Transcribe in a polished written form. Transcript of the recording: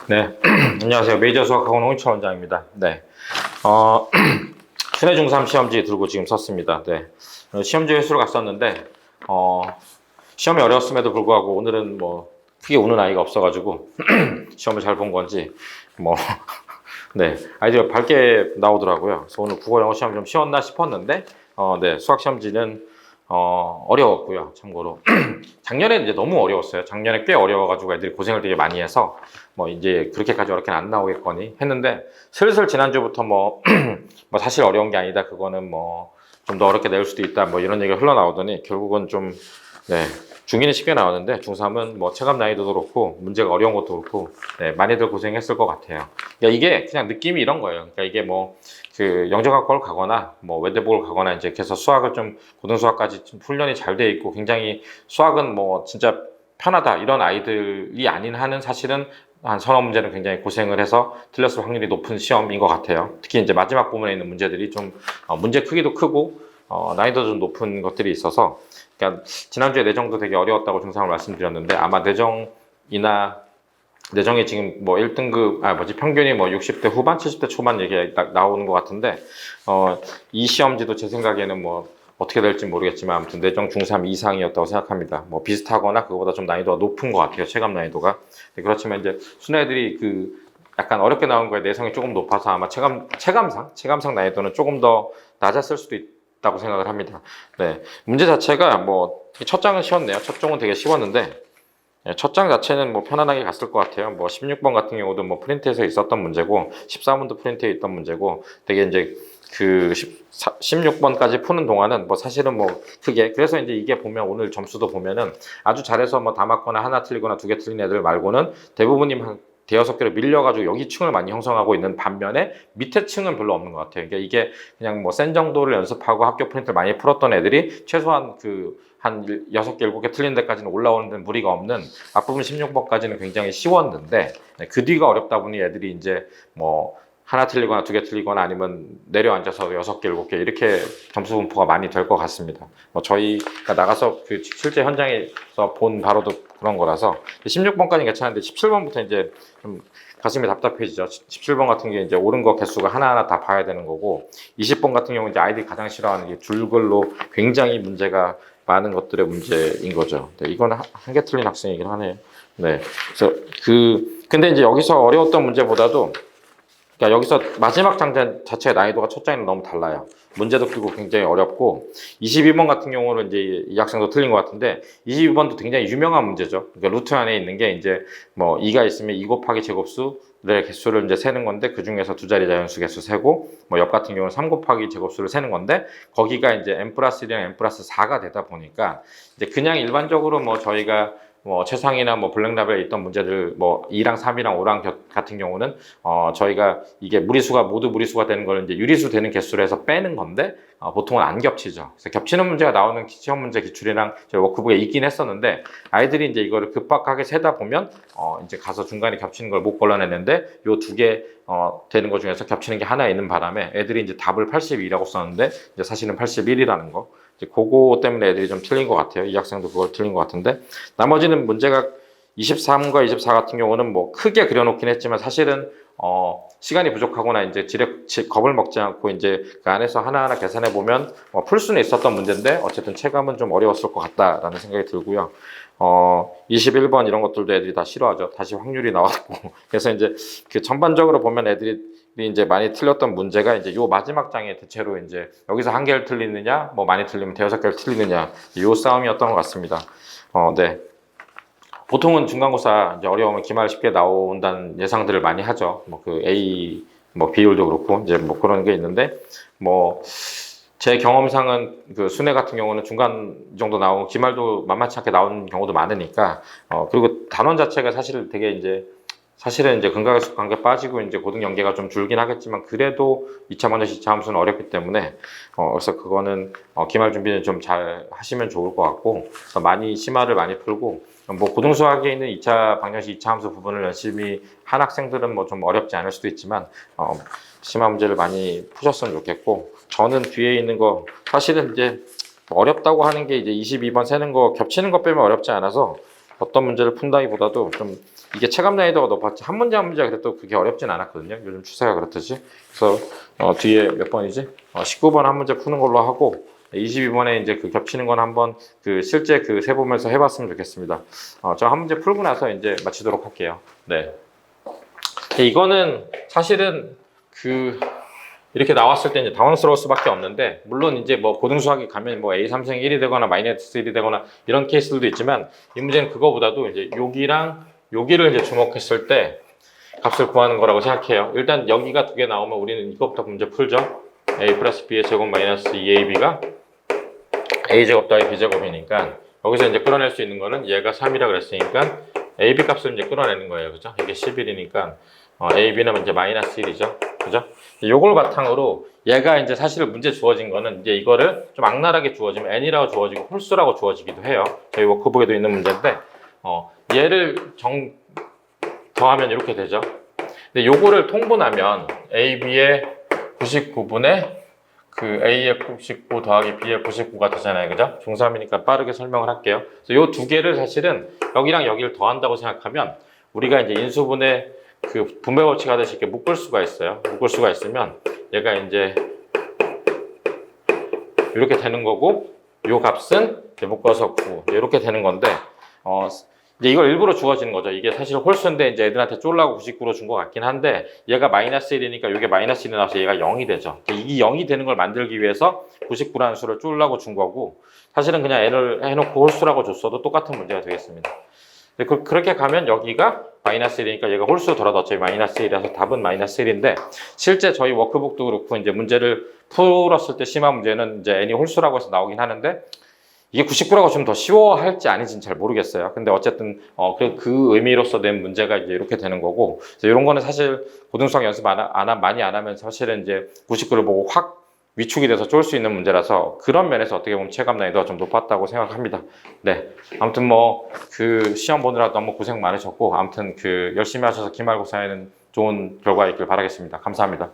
네, 안녕하세요. 메이저 수학학원 홍인철 원장입니다. 네, 어, 순회 중3 시험지 들고 지금 섰습니다. 네, 시험지 회수를 갔었는데, 시험이 어려웠음에도 불구하고 오늘은 뭐 크게 우는 아이가 없어가지고 시험을 잘 본 건지 뭐 네, 아이디가 밝게 나오더라고요. 그래서 오늘 국어 영어 시험 좀 쉬웠나 싶었는데, 네, 수학 시험지는 어려웠고요. 참고로 작년에 이제 너무 어려웠어요. 작년에 꽤 어려워가지고 애들이 고생을 되게 많이 해서 뭐 이제 그렇게까지 어렵게는 안 나오겠거니 했는데 슬슬 지난주부터 뭐, 뭐 사실 어려운 게 아니다. 그거는 뭐 좀 더 어렵게 낼 수도 있다. 뭐 이런 얘기가 흘러나오더니 결국은 좀 네, 중2는 쉽게 나오는데 중3은 뭐 체감 난이도도 그렇고 문제가 어려운 것도 그렇고 네, 많이들 고생했을 것 같아요. 그러니까 이게 그냥 느낌이 이런 거예요. 그러니까 이게 뭐 그 영재학과를 가거나 뭐 외대복을 가거나 이제 그래서 수학을 좀 고등수학까지 좀 훈련이 잘 돼 있고 굉장히 수학은 뭐 진짜 편하다 이런 아이들이 아닌 한은 사실은 한 서너 문제는 굉장히 고생을 해서 틀렸을 확률이 높은 시험인 것 같아요. 특히 이제 마지막 부분에 있는 문제들이 좀 문제 크기도 크고 난이도도 좀 높은 것들이 있어서 그러니까 지난주에 내정도 되게 어려웠다고 증상을 말씀드렸는데 아마 내정이 지금 뭐 1등급 평균이 뭐 60대 후반 70대 초반 얘기가 나오는 것 같은데 이 시험지도 제 생각에는 뭐 어떻게 될지 모르겠지만 아무튼 내정 중3 이상이었다고 생각합니다. 뭐 비슷하거나 그거보다 좀 난이도가 높은 것 같아요. 체감 난이도가. 네, 그렇지만 이제 순애들이 그 약간 어렵게 나온 거에 내성이 조금 높아서 아마 체감상 난이도는 조금 더 낮았을 수도 있다고 생각을 합니다. 네, 문제 자체가 뭐 첫 장은 쉬웠네요. 첫 종은 되게 쉬웠는데 첫 장 자체는 뭐 편안하게 갔을 것 같아요. 뭐 16번 같은 경우도 뭐 프린트에서 있었던 문제고 14번도 프린트에 있던 문제고 되게 이제 그 16번까지 푸는 동안은 뭐 사실은 뭐 크게 그래서 이제 이게 보면 오늘 점수도 보면은 아주 잘해서 뭐 다 맞거나 하나 틀리거나 두 개 틀린 애들 말고는 대부분이 한 대여섯 개로 밀려가지고 여기 층을 많이 형성하고 있는 반면에 밑에 층은 별로 없는 것 같아요. 그러니까 이게 그냥 뭐 센 정도를 연습하고 학교 프린트를 많이 풀었던 애들이 최소한 한 6개, 7개 틀린 데까지는 올라오는 데는 무리가 없는 앞부분 16번까지는 굉장히 쉬웠는데 그 뒤가 어렵다 보니 애들이 이제 뭐 하나 틀리거나 두 개 틀리거나 아니면 내려앉아서 6개, 7개 이렇게 점수 분포가 많이 될 것 같습니다. 뭐 저희가 나가서 그 실제 현장에서 본 바로도 그런 거라서 16번까지는 괜찮은데 17번부터 이제 좀 가슴이 답답해지죠. 17번 같은 게 이제 옳은 거 개수가 하나하나 다 봐야 되는 거고 20번 같은 경우는 이제 아이들이 가장 싫어하는 게 줄글로 굉장히 문제가 많은 것들의 문제인 거죠. 네, 이건 한 개 틀린 학생이긴 하네요. 네. 그래서 근데 이제 여기서 어려웠던 문제보다도 그러니까 여기서 마지막 장전 자체의 난이도가 첫 장이랑 너무 달라요. 문제도 그리고 굉장히 어렵고 22번 같은 경우는 이제 이 학생도 틀린 것 같은데 22번도 굉장히 유명한 문제죠. 그러니까 루트 안에 있는 게 이제 뭐 2가 있으면 2 곱하기 제곱수의 개수를 이제 세는 건데 그 중에서 두 자리 자연수 개수 세고 뭐 옆 같은 경우는 3 곱하기 제곱수를 세는 건데 거기가 이제 n 플러스 1이랑 n 플러스 4가 되다 보니까 이제 그냥 일반적으로 뭐 저희가 뭐 최상이나 뭐 블랙라벨에 있던 문제들 뭐 2랑 3이랑 5랑 같은 경우는 저희가 이게 모두 무리수가 되는 걸 이제 유리수 되는 개수로 해서 빼는 건데 보통은 안 겹치죠. 그래서 겹치는 문제가 나오는 시험 문제 기출이랑 저희 워크북에 있긴 했었는데 아이들이 이제 이거를 급박하게 세다 보면 이제 가서 중간에 겹치는 걸 못 골라내는데 요 두 개 되는 것 중에서 겹치는 게 하나 있는 바람에 애들이 이제 답을 82라고 썼는데 이제 사실은 81이라는 거. 이제 그거 때문에 애들이 좀 틀린 것 같아요. 이 학생도 그걸 틀린 것 같은데 나머지는 문제가 23과 24 같은 경우는 뭐 크게 그려놓긴 했지만 사실은 시간이 부족하거나 이제 겁을 먹지 않고 이제 그 안에서 하나하나 계산해 보면 풀 수는 있었던 문제인데 어쨌든 체감은 좀 어려웠을 것 같다라는 생각이 들고요. 21번 이런 것들도 애들이 다 싫어하죠. 다시 확률이 나왔고 그래서 이제 그 전반적으로 보면 애들이 이제 많이 틀렸던 문제가 이제 요 마지막 장에 대체로 이제 여기서 한 개를 틀리느냐, 뭐 많이 틀리면 대여섯 개를 틀리느냐, 요 싸움이었던 것 같습니다. 네. 보통은 중간고사 이제 어려우면 기말 쉽게 나온다는 예상들을 많이 하죠. 뭐 그 A 뭐 비율도 그렇고 이제 뭐 그런 게 있는데 뭐 제 경험상은 그 순회 같은 경우는 중간 정도 나오고 기말도 만만치 않게 나오는 경우도 많으니까 그리고 단원 자체가 사실은 이제 근각에서 관계 빠지고 이제 고등 연계가 좀 줄긴 하겠지만 그래도 2차 방정식 2차 함수는 어렵기 때문에 그래서 그거는 기말 준비는 좀 잘 하시면 좋을 것 같고 많이 심화를 많이 풀고 뭐 고등수학에 있는 2차 방정식 2차 함수 부분을 열심히 한 학생들은 뭐 좀 어렵지 않을 수도 있지만 심화 문제를 많이 푸셨으면 좋겠고 저는 뒤에 있는 거 사실은 이제 어렵다고 하는 게 이제 22번 세는 거 겹치는 거 빼면 어렵지 않아서 어떤 문제를 푼다기보다도 좀 이게 체감 난이도가 높았지 한 문제 한 문제가 그래도 그게 어렵진 않았거든요. 요즘 추세가 그렇듯이. 그래서 뒤에 몇 번이지? 19번 한 문제 푸는 걸로 하고 22번에 이제 그 겹치는 건 한번 그 실제 그 세 보면서 해봤으면 좋겠습니다. 저 한 문제 풀고 나서 이제 마치도록 할게요. 네. 이거는 사실은 그 이렇게 나왔을 때 이제 당황스러울 수밖에 없는데, 물론 이제 뭐 고등수학이 가면 뭐 A3생이 1이 되거나 마이너스 1이 되거나 이런 케이스들도 있지만, 이 문제는 그거보다도 이제 여기랑 여기를 이제 주목했을 때 값을 구하는 거라고 생각해요. 일단 여기가 두 개 나오면 우리는 이것부터 문제 풀죠. A 플러스 B의 제곱 마이너스 2AB가 A제곱 더하기 B제곱이니까, 여기서 이제 끌어낼 수 있는 거는 얘가 3이라 그랬으니까 AB 값을 이제 끌어내는 거예요. 그죠? 이게 11이니까 AB는 이제 마이너스 1이죠. 그죠? 요걸 바탕으로 얘가 이제 사실 문제 주어진 거는 이제 이거를 좀 악랄하게 주어지면 n이라고 주어지고 홀수라고 주어지기도 해요. 저희 워크북에도 있는 문제인데 얘를 더하면 이렇게 되죠. 근데 요거를 통분하면 AB의 99분의 그 A의 99 더하기 B의 99가 되잖아요. 그죠? 중3이니까 빠르게 설명을 할게요. 그래서 요 두 개를 사실은 여기랑 여기를 더한다고 생각하면 우리가 이제 인수분해 그 분배 법칙 하듯이 이렇게 묶을 수가 있어요. 묶을 수가 있으면 얘가 이제 이렇게 되는 거고, 요 값은 이제 묶어서 9 이렇게 되는 건데, 이제 이걸 일부러 주어지는 거죠. 이게 사실 홀수인데 이제 애들한테 쫄라고 99로 준 것 같긴 한데, 얘가 마이너스 1이니까 이게 마이너스 1이 나와서 얘가 0이 되죠. 이 0이 되는 걸 만들기 위해서 99라는 수를 쫄라고 준 거고, 사실은 그냥 n을 해놓고 홀수라고 줬어도 똑같은 문제가 되겠습니다. 그렇게 가면 여기가 마이너스 1이니까 얘가 홀수더라도 어차피 마이너스 1이라서 답은 마이너스 1인데, 실제 저희 워크북도 그렇고 이제 문제를 풀었을 때 심한 문제는 이제 n이 홀수라고 해서 나오긴 하는데, 이게 99라고 좀 더 쉬워할지 아닌지는 잘 모르겠어요. 근데 어쨌든 그 의미로서 낸 문제가 이제 이렇게 되는 거고, 이런 거는 사실 고등수학 연습 많이 안 하면 사실은 이제 99를 보고 확 위축이 돼서 쫄 수 있는 문제라서, 그런 면에서 어떻게 보면 체감 난이도가 좀 높았다고 생각합니다. 네, 아무튼 뭐 그 시험 보느라 너무 고생 많으셨고, 아무튼 그 열심히 하셔서 기말고사에는 좋은 결과 있길 바라겠습니다. 감사합니다.